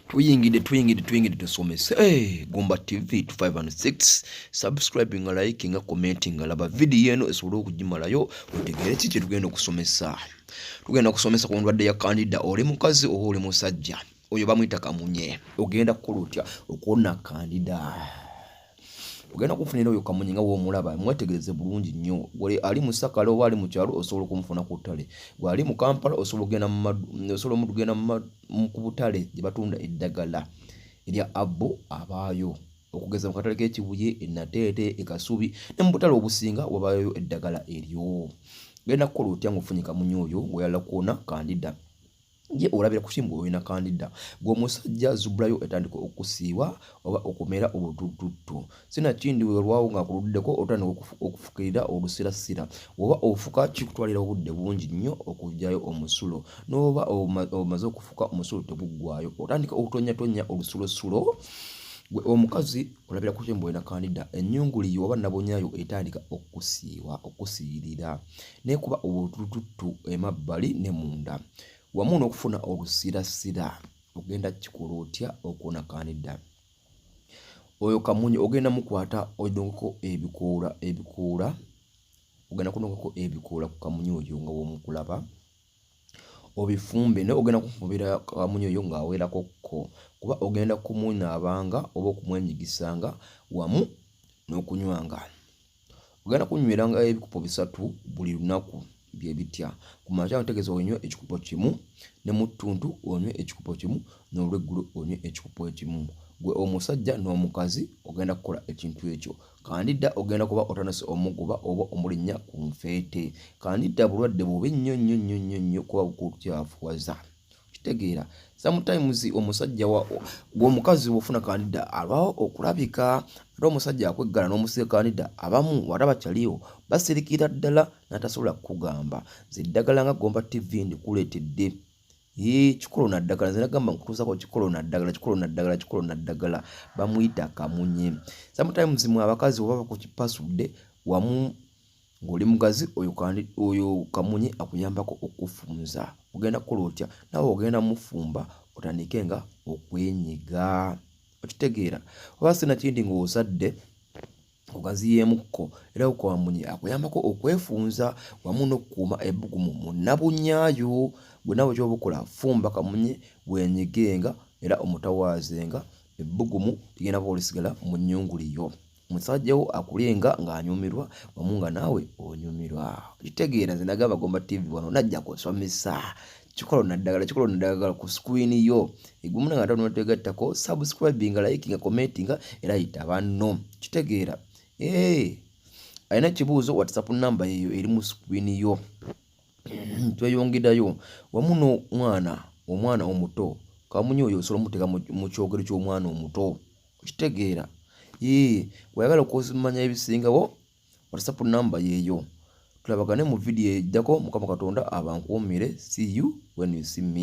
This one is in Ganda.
Tuyingide tusomese. Gomba TV 256 subscribing, liking, commenting, laba video eno esobola okugimalayo otegere kiki tugenda okusomesa. Tugenda kusomesa ku ndwadde ya candida. Oli mukazi oba oli musajja, oyo bamuyita kamunye, ogenda kukola otya okuwona candida? Ogenda kufunira oyo kamunye nga w'omulaba, mwetegereze bulungi nnyo. Ali mu Sakale oba ali mu kyalo osobola okumufuna ku ttale. Ali mu Kampala osobola okugenda ku butale gye batunda eddagala erya Abo abaayo, okugeza mu katale k'Ekibuye, Nateete, Kasubi ne mu butale obusinga wabaayo eddagala eryo. Ogenda kukola otya ng'ofunye kamunye oyo ng'oyagala kuwona candida? Ye olabira ku kimbo oyina candida. Gwe omusajja zubulayo etandika okusiiwa oba okumera obutututtu. Sinakindi welwawo nga kuluddeko otandika okufukirira olusirasira. Oba ofuka kikutwalira obudde bungi nnyo okugyayo omusulo. N'oba omaze okufuka omusulo teguggwayo, otandika okutonnyatonya olusulosulo. Gwe omukazi olabira ku kimbo oyina candida. Ennyunguliyo oba nabonyaayo etandika okusiiwa, okusiirira, n'ekuba obutututtu emabbali ne munda, wamu n'okufuna olusirasira. Ogenda kikola otya okuwona candida? Oyo kamunye ogenda mukwata odongeko ebikoola, ogenda kunongako ebikoola ku kamunye oyo nga w'omukulaba, obifumbe. Naye ogenda kufumbira kamunye oyo ng'aweerakokko, kuba ogenda kumunaabanga oba okumwenyigisanga wamu n'okunywanga. Ogenda kunyweranga ebikupo 3 buli lunaku. Bye bitya: ku makya otegeeza onywe ekikupo kimu, ne mu ttuntu onywe ekikupo kimu, n'olweggulo onywe ekikupo ekimu. Gwe omusajja n'omukazi ogenda kukola ekintu ekyo. Candida ogenda kuba otandise omugoba oba omulinnya ku nfeete. Candida bulwadde bubi nnyo kuba bukukyafuwaza. Kitegeera, sometimes omusajja gw'omukazi bw'ofuna candida alwawo okulabika. Ate omusajja akweggala n'omusiga candida, abamu wala bakyaliyo basirikira ddala n'atasobola kukugamba. Nze eddagala nga Gomba TV ndikuleetedde. Kikolo na ddagala, nze nagamba nkutuusako kikolo na ddagala, bamuyita kamunye. Sometimes mwe abakazi bwe baba bakukipasudde wamu ng'oli mugazi, oyo kamunye akuyambako okufunza. Ogenda kukola otya? Nawe ogenda mufumba otandike nga okwenyiga. Okitegeera? Oba sinakindi ng'ozadde ogaziyeemukko, era kamunye akuyambako okwefunza wamu n'okukuuma ebbugumu mu nnabunyaayo. Gwe nawe ky'oba okola, fumba kamunye wenyigenga era omutawaazenga, ebbugumu ligenda kuba lisigala mu nnyunguliyo. Omusajja wo akulenga ng'anyumirwa wamu nga naawe onyumirwa. Okitegeera, nze nagamba Gomba TV wano najja kusomesa. Kikolo na ddagala ku screen yo. Igumu nga n'otegattako subscribing, liking, commenting era yita banno. Kitegeera? Alina ekibuuzo, WhatsApp namba yeyo eri mu screen yo. Tweyongerayo wamu n'omwana omuto. Kamunye oyo osobola omuteeka mu kyogero ky'omwana omuto. Kitegeera? Bw'ayagala okumanya ebisingawo, WhatsApp namba yeeyo. Tulabagane mu video ejjako. Mukama Katonda abankuumire. See you when you see me.